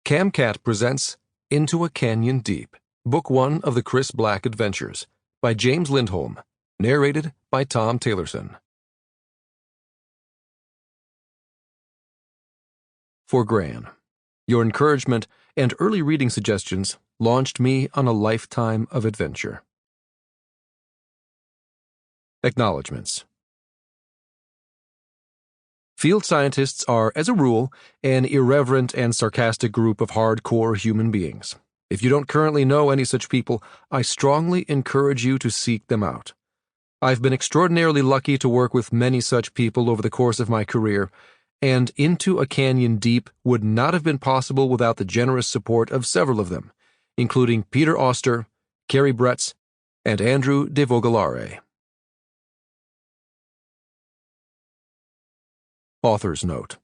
CamCat presents Into a Canyon Deep, Book 1 of the Chris Black Adventures, by James Lindholm, narrated by Tom Taylorson. For Gran, your encouragement and early reading suggestions launched me on a lifetime of adventure. Acknowledgements. Field scientists are, as a rule, an irreverent and sarcastic group of hardcore human beings. If you don't currently know any such people, I strongly encourage you to seek them out. I've been extraordinarily lucky to work with many such people over the course of my career, and Into a Canyon Deep would not have been possible without the generous support of several of them, including Peter Auster, Carrie Bretz, and Andrew de Vogelare. Author's Note.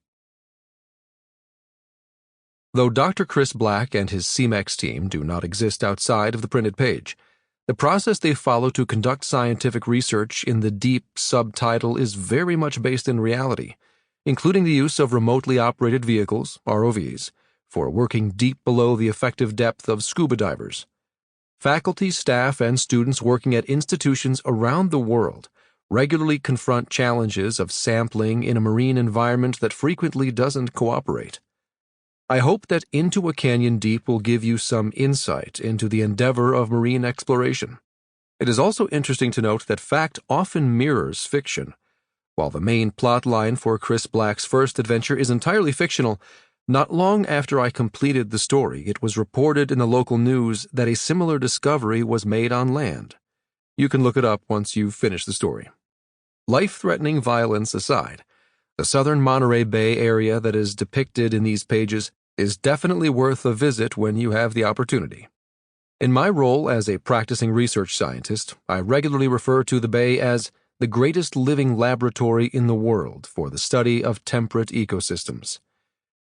Though Dr. Chris Black and his CMEX team do not exist outside of the printed page, the process they follow to conduct scientific research in the deep subtitle is very much based in reality, including the use of remotely operated vehicles, ROVs, for working deep below the effective depth of scuba divers. Faculty, staff, and students working at institutions around the world regularly confront challenges of sampling in a marine environment that frequently doesn't cooperate. I hope that Into a Canyon Deep will give you some insight into the endeavor of marine exploration. It is also interesting to note that fact often mirrors fiction. While the main plot line for Chris Black's first adventure is entirely fictional, not long after I completed the story, it was reported in the local news that a similar discovery was made on land. You can look it up once you've finished the story. Life-threatening violence aside, the southern Monterey Bay area that is depicted in these pages is definitely worth a visit when you have the opportunity. In my role as a practicing research scientist, I regularly refer to the bay as the greatest living laboratory in the world for the study of temperate ecosystems.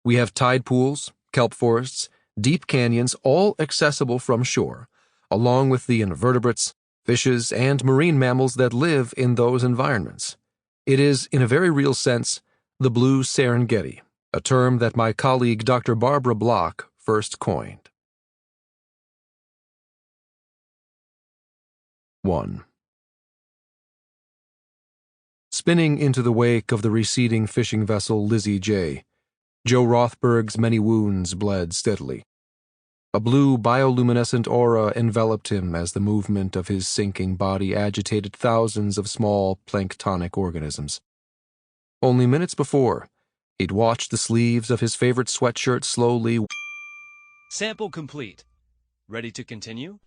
We have tide pools, kelp forests, deep canyons, all accessible from shore, along with the invertebrates, fishes, and marine mammals that live in those environments. It is, in a very real sense, the blue Serengeti, a term that my colleague Dr. Barbara Block first coined. 1. Spinning into the wake of the receding fishing vessel Lizzie J., Joe Rothberg's many wounds bled steadily. A blue bioluminescent aura enveloped him as the movement of his sinking body agitated thousands of small planktonic organisms. Only minutes before, he'd watched the sleeves of his favorite sweatshirt slowly. Sample complete. Ready to continue?